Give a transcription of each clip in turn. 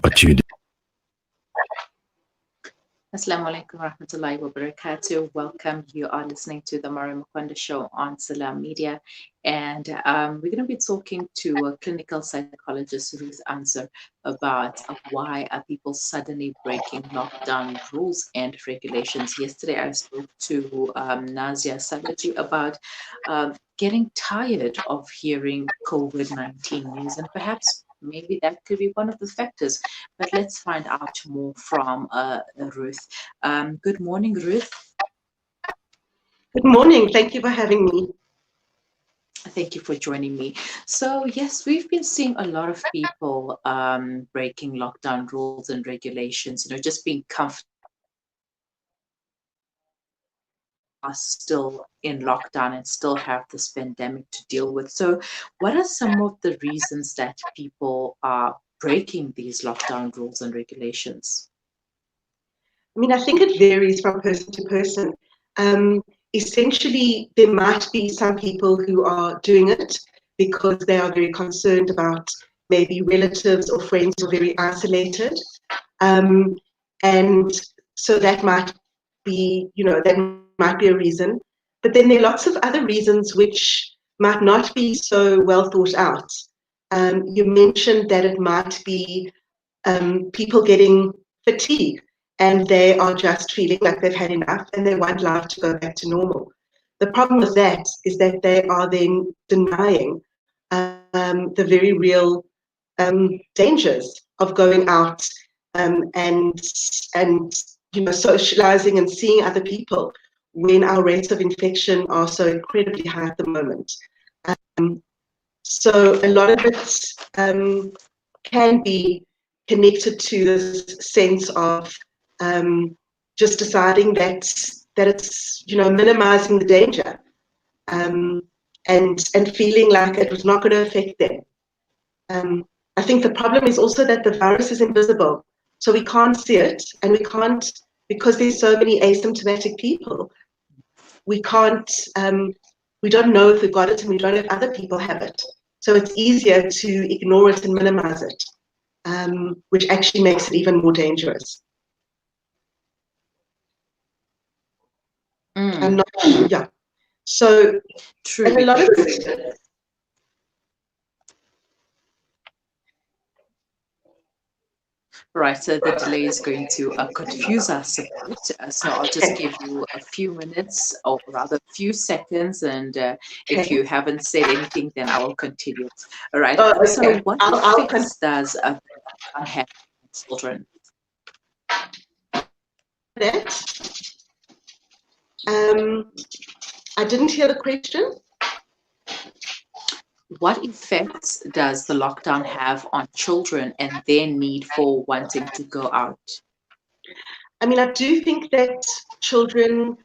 what you do. Assalamu alaikum warahmatullahi wabarakatuh. Welcome. You are listening to the Mari Mukwanda Show on Salam Media. And we're going to be talking to clinical psychologist Ruth Ancer about why are people suddenly breaking lockdown rules and regulations. Yesterday, I spoke to Nazia Salaji about getting tired of hearing COVID-19 news, and perhaps maybe that could be one of the factors. But let's find out more from Ruth. Good morning, Ruth. Good morning. Thank you for having me. Thank you for joining me. So, yes, we've been seeing a lot of people breaking lockdown rules and regulations, just being comfortable are still in lockdown and still have this pandemic to deal with. So, what are some of the reasons that people are breaking these lockdown rules and regulations? I mean, I think it varies from person to person. Essentially, there might be some people who are doing it because they are very concerned about maybe relatives or friends who are very isolated. And so that might be, that might be a reason. But then there are lots of other reasons which might not be so well thought out. You mentioned that it might be people getting fatigue and they are just feeling like they've had enough and they want life to go back to normal. The problem with that is that they are then denying the very real dangers of going out and socializing and seeing other people when our rates of infection are so incredibly high at the moment. So a lot of it can be connected to this sense of just deciding that it's minimizing the danger and feeling like it was not going to affect them. I think the problem is also that the virus is invisible, so we can't see it, and we can't, because there's so many asymptomatic people, we can't we don't know if we've got it and we don't know if other people have it. So it's easier to ignore it and minimize it, which actually makes it even more dangerous. I'm not, yeah. So, True. and a lot of it. Right, so the delay is going to confuse us a bit. So I'll just give you a few minutes, or rather a few seconds, and if you haven't said anything, then I will continue. All right. Okay. So what effects does a lockdown have on children? I didn't hear the question. What effects does the lockdown have on children and their need for wanting to go out? I mean, I do think that children,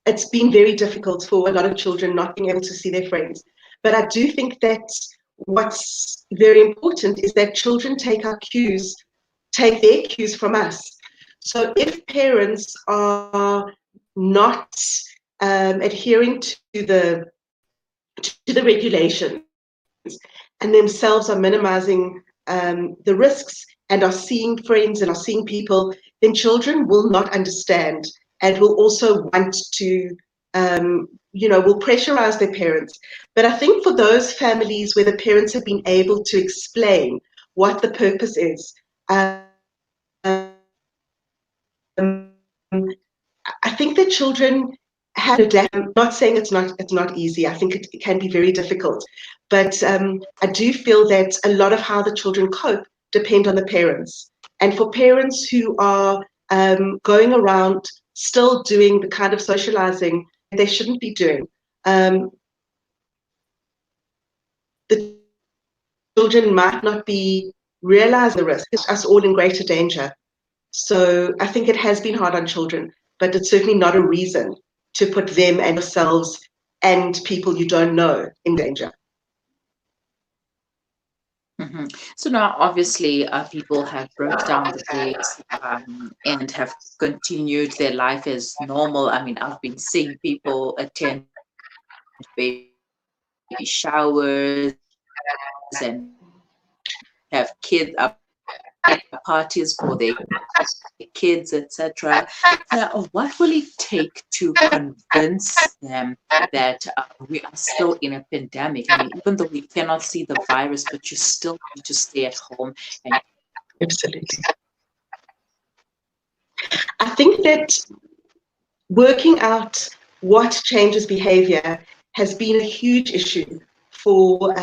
it's been very difficult for a lot of children not being able to see their friends. But I do think that what's very important is that children take their cues from us. So if parents are not adhering to the regulations and themselves are minimizing the risks and are seeing friends and are seeing people, then children will not understand and will also want to, will pressurize their parents. But I think for those families where the parents have been able to explain what the purpose is, I think that children have adapt. I'm not saying it's not easy. I think it can be very difficult, but I do feel that a lot of how the children cope depend on the parents. And for parents who are going around still doing the kind of socializing they shouldn't be doing, the children might not realize the risk. It's us all in greater danger. So I think it has been hard on children, but it's certainly not a reason to put them and yourselves and people you don't know in danger. Mm-hmm. So now, obviously, people have broke down the gates and have continued their life as normal. I mean, I've been seeing people attend baby showers and have kids parties for their kids, etc. What will it take to convince them that we are still in a pandemic? I mean, even though we cannot see the virus, but you still need to stay at home. And Absolutely. I think that working out what changes behavior has been a huge issue for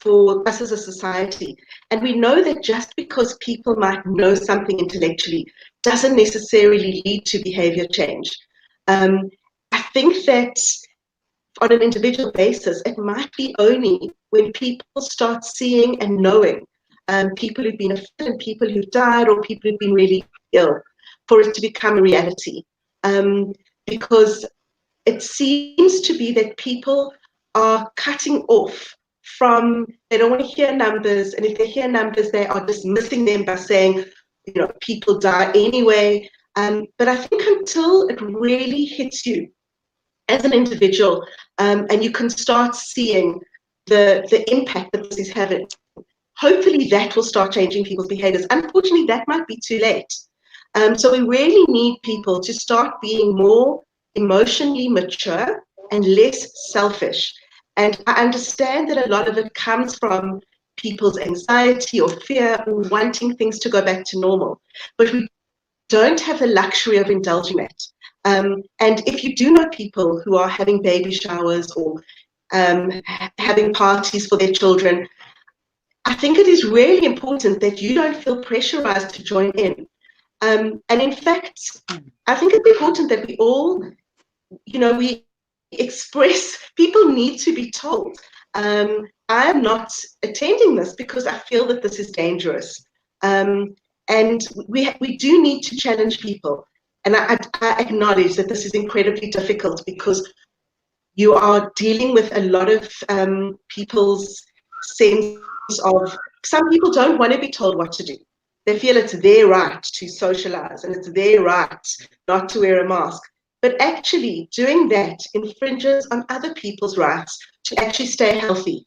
for us as a society. And we know that just because people might know something intellectually doesn't necessarily lead to behavior change. I think that on an individual basis, it might be only when people start seeing and knowing people who've been affected, people who've died, or people who've been really ill, for it to become a reality. Because it seems to be that people are cutting off from, they don't want to hear numbers, and if they hear numbers, they are dismissing them by saying, people die anyway. But I think until it really hits you as an individual, and you can start seeing the impact that this is having, hopefully that will start changing people's behaviors. Unfortunately, that might be too late. So we really need people to start being more emotionally mature and less selfish. And I understand that a lot of it comes from people's anxiety or fear or wanting things to go back to normal. But we don't have the luxury of indulging that. And if you do know people who are having baby showers or having parties for their children, I think it is really important that you don't feel pressurized to join in. And in fact, I think it's important that we all, we express, people need to be told, I am not attending this because I feel that this is dangerous. And we do need to challenge people. And I acknowledge that this is incredibly difficult because you are dealing with a lot of people's sense of, some people don't want to be told what to do. They feel it's their right to socialize and it's their right not to wear a mask. But actually doing that infringes on other people's rights to actually stay healthy.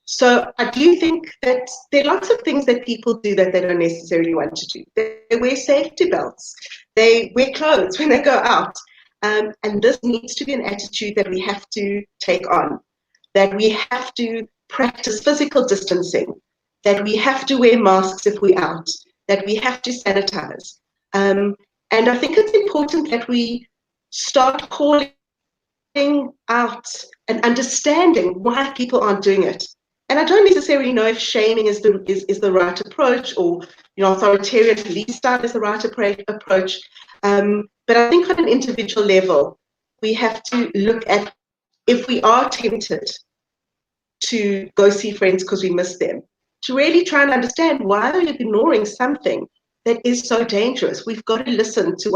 So I do think that there are lots of things that people do that they don't necessarily want to do. They wear safety belts. They wear clothes when they go out. And this needs to be an attitude that we have to take on, that we have to practice physical distancing, that we have to wear masks if we're out, that we have to sanitize. And I think it's important that we start calling out and understanding why people aren't doing it. And I don't necessarily know if shaming is the right approach, or authoritarian police style is the right approach. But I think on an individual level, we have to look at, if we are tempted to go see friends because we miss them, to really try and understand, why are you ignoring something that is so dangerous? We've got to listen to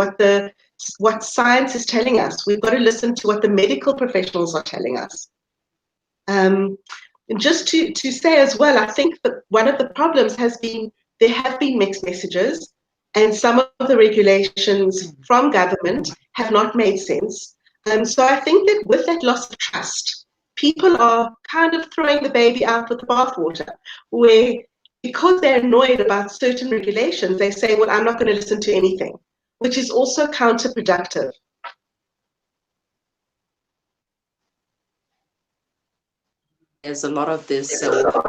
what science is telling us. We've got to listen to what the medical professionals are telling us. And just to say as well, I think that one of the problems has been, there have been mixed messages, and some of the regulations from government have not made sense. So I think that with that loss of trust, people are kind of throwing the baby out with the bathwater, where because they're annoyed about certain regulations, they say, well, I'm not going to listen to anything, which is also counterproductive. there's a lot of this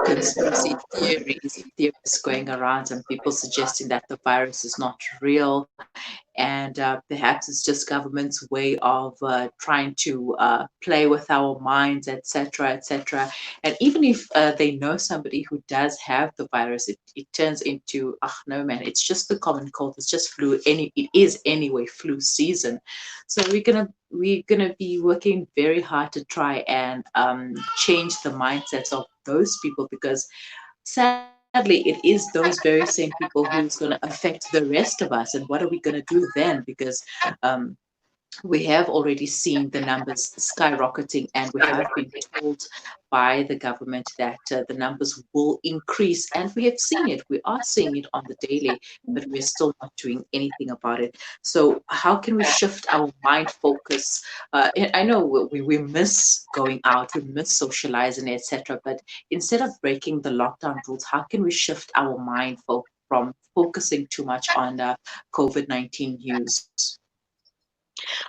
conspiracy theories going around, and people suggesting that the virus is not real, and perhaps it's just government's way of trying to play with our minds, etc., etc. And even if they know somebody who does have the virus, it turns into, no man, it's just the common cold, it's just flu. It is anyway flu season. So we're gonna be working very hard to try and change the mindsets of those people, because sadly it is those very same people who's going to affect the rest of us. And what are we going to do then? Because we have already seen the numbers skyrocketing, and we have been told by the government that the numbers will increase. And we have seen it. We are seeing it on the daily, but we're still not doing anything about it. So, how can we shift our mind focus? I know we miss going out, we miss socializing, etc. But instead of breaking the lockdown rules, how can we shift our mind from focusing too much on COVID-19 news?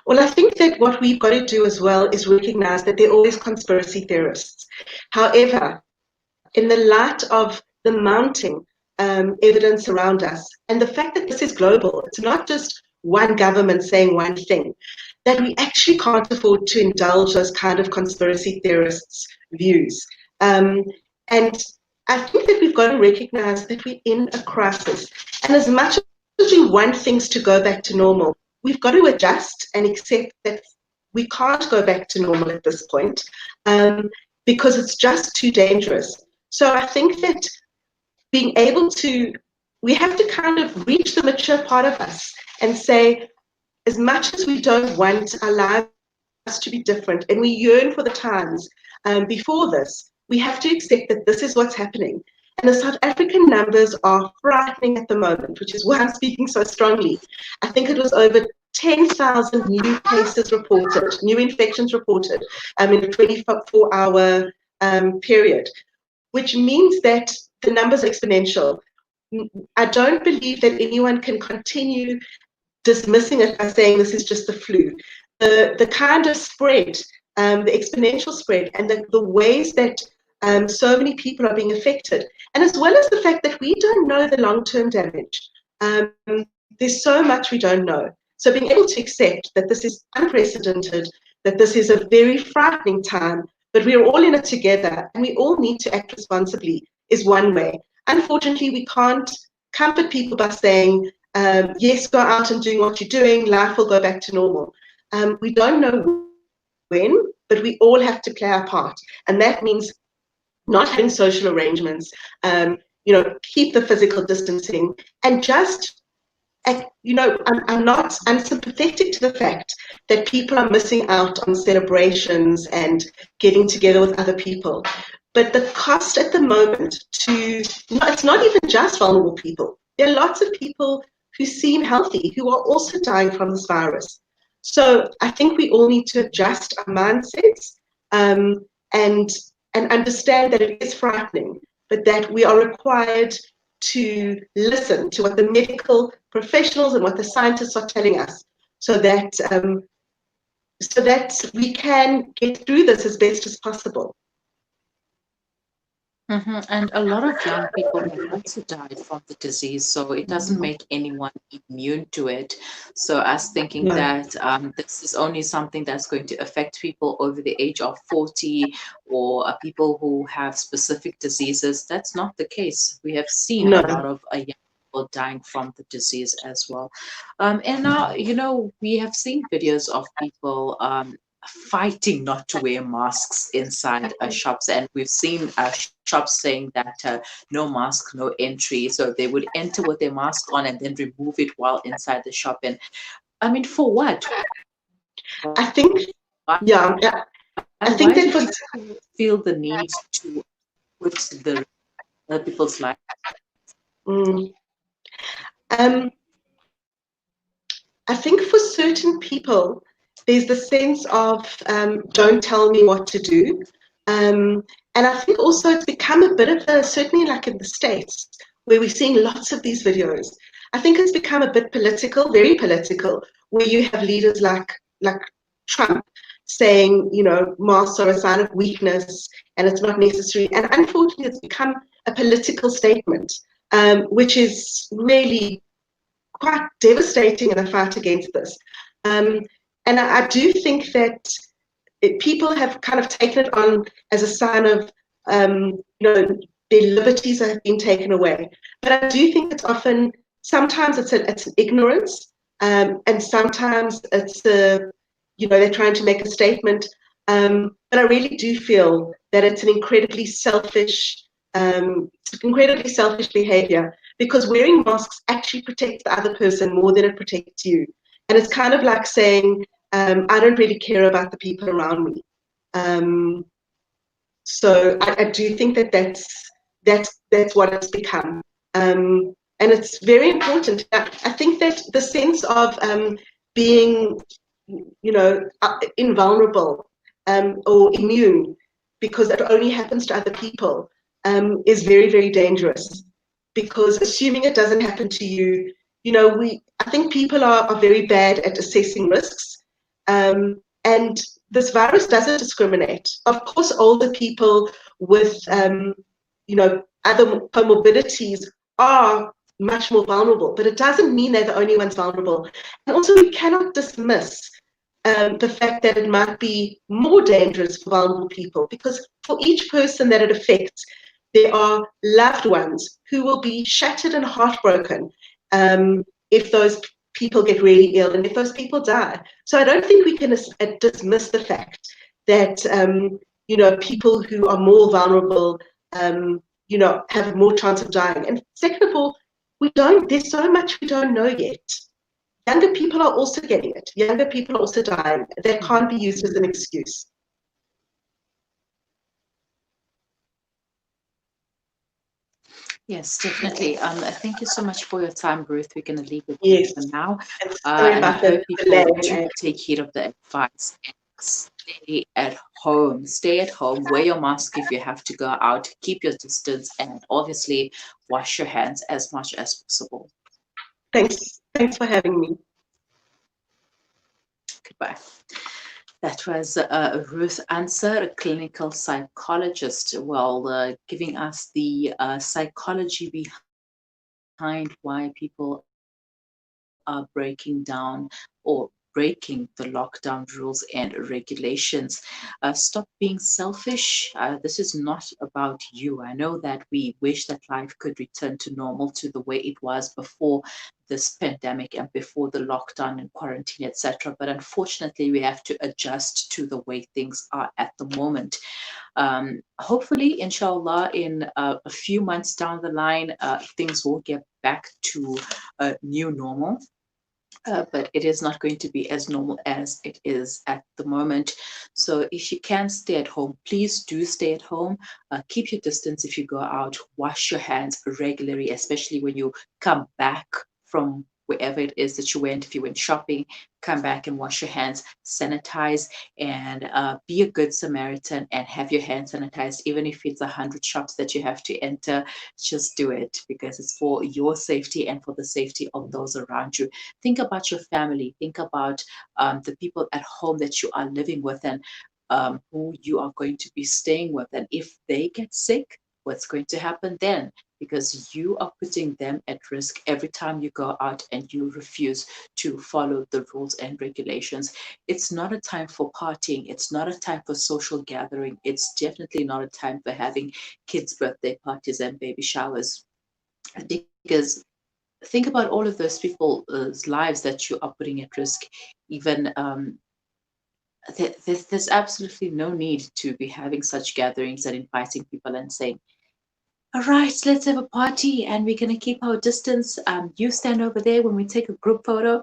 Well, I think that what we've got to do as well is recognize that there are always conspiracy theorists. However, in the light of the mounting evidence around us and the fact that this is global, it's not just one government saying one thing, that we actually can't afford to indulge those kind of conspiracy theorists' views. And I think that we've got to recognize that we're in a crisis. And as much as we want things to go back to normal, we've got to adjust and accept that we can't go back to normal at this point because it's just too dangerous. So I think that being able to, we have to kind of reach the mature part of us and say, as much as we don't want our lives to be different and we yearn for the times before this, we have to accept that this is what's happening. And the South African numbers are frightening at the moment, which is why I'm speaking so strongly. I think it was over 10,000 new cases reported, new infections reported in a 24-hour period, which means that the numbers are exponential. I don't believe that anyone can continue dismissing it by saying this is just the flu. The kind of spread, the exponential spread, and the ways that so many people are being affected, and as well as the fact that we don't know the long-term damage. There's so much we don't know. So being able to accept that this is unprecedented, that this is a very frightening time, but we're all in it together and we all need to act responsibly is one way. Unfortunately, we can't comfort people by saying, yes, go out and doing what you're doing, life will go back to normal. We don't know when, but we all have to play our part. And that means not having social arrangements, keep the physical distancing, and just, I'm sympathetic to the fact that people are missing out on celebrations and getting together with other people. But the cost at the moment it's not even just vulnerable people. There are lots of people who seem healthy, who are also dying from this virus. So I think we all need to adjust our mindsets and understand that it is frightening, but that we are required to listen to what the medical professionals and what the scientists are telling us, so that we can get through this as best as possible. And a lot of young people have also died from the disease, so it doesn't make anyone immune to it. So, us thinking No. that this is only something that's going to affect people over the age of 40 or people who have specific diseases, that's not the case. We have seen No. a lot of young people dying from the disease as well. And now, we have seen videos of people fighting not to wear masks inside shops, and we've seen shops saying that no mask, no entry, so they would enter with their mask on and then remove it while inside the shop. And I mean, for what? I think, yeah, I think that do people feel the need to put the other people's lives? I think for certain people, there's the sense of don't tell me what to do. And I think also it's become a bit of a, certainly like in the States, where we're seeing lots of these videos, I think it's become a bit political, very political, where you have leaders like Trump saying, masks are a sign of weakness and it's not necessary. And unfortunately, it's become a political statement, which is really quite devastating in the fight against this. And I do think that people have kind of taken it on as a sign of, their liberties have been taken away. But I do think it's often, sometimes it's an ignorance, and sometimes it's they're trying to make a statement. But I really do feel that it's an incredibly selfish behavior, because wearing masks actually protects the other person more than it protects you. And it's kind of like saying, I don't really care about the people around me. So I do think that that's what it's become. And it's very important. I think that the sense of being, invulnerable or immune because it only happens to other people is very, very dangerous. Because assuming it doesn't happen to you, I think people are very bad at assessing risks. And this virus doesn't discriminate. Of course, older people with, other comorbidities are much more vulnerable, but it doesn't mean they're the only ones vulnerable. And also, we cannot dismiss the fact that it might be more dangerous for vulnerable people, because for each person that it affects, there are loved ones who will be shattered and heartbroken if those people get really ill and if those people die. So I don't think we can dismiss the fact that people who are more vulnerable have more chance of dying. And second of all, there's so much we don't know yet. Younger people are also getting it. Younger people are also dying. That can't be used as an excuse. Yes, definitely. Thank you so much for your time, Ruth. We're going to leave it Yes. for now. And sorry And I about hope the people do delay. take heed of the advice and stay at home. Stay at home. Wear your mask if you have to go out. Keep your distance, and obviously wash your hands as much as possible. Thanks for having me. Goodbye. That was Ruth Ancer, a clinical psychologist, giving us the psychology behind why people are breaking down or breaking the lockdown rules and regulations. Stop being selfish. This is not about you. I know that we wish that life could return to normal, to the way it was before this pandemic and before the lockdown and quarantine, etc. But unfortunately, we have to adjust to the way things are at the moment. Hopefully, inshallah, in a few months down the line, things will get back to a new normal. But it is not going to be as normal as it is at the moment. So if you can stay at home, please do stay at home. Keep your distance if you go out. Wash your hands regularly, especially when you come back from wherever it is that you went. If you went shopping, come back and wash your hands, sanitize, and be a good Samaritan and have your hands sanitized. Even if it's 100 shops that you have to enter, just do it, because it's for your safety and for the safety of those around you. Think about your family. Think about the people at home that you are living with, and who you are going to be staying with. And if they get sick, what's going to happen then? Because you are putting them at risk every time you go out and you refuse to follow the rules and regulations. It's not a time for partying. It's not a time for social gathering. It's definitely not a time for having kids' birthday parties and baby showers. Because think about all of those people's lives that you are putting at risk. Even there's absolutely no need to be having such gatherings and inviting people and saying, all right, let's have a party and we're going to keep our distance. You stand over there when we take a group photo.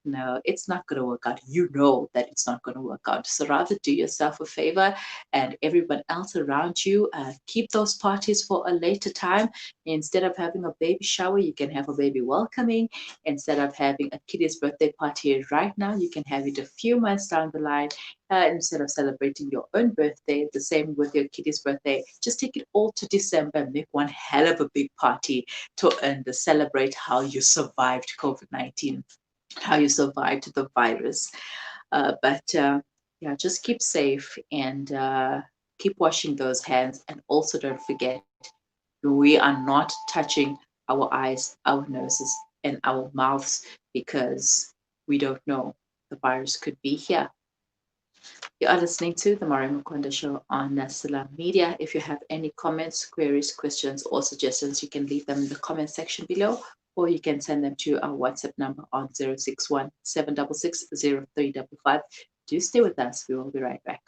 No, it's not going to work out. You know that it's not going to work out. So rather do yourself a favor and everyone else around you, keep those parties for a later time. Instead of having a baby shower, you can have a baby welcoming. Instead of having a kid's birthday party right now, you can have it a few months down the line. Instead of celebrating your own birthday, the same with your kid's birthday, just take it all to December and make one hell of a big party to celebrate how you survived COVID-19, how you survived the virus. But yeah, just keep safe and keep washing those hands. And also don't forget, we are not touching our eyes, our noses, and our mouths, because we don't know. The virus could be here. You are listening to the Mari Mukonda Show on Nasala Media. If you have any comments, queries, questions, or suggestions, you can leave them in the comment section below, or you can send them to our WhatsApp number on 061 766 0355. Do stay with us. We will be right back.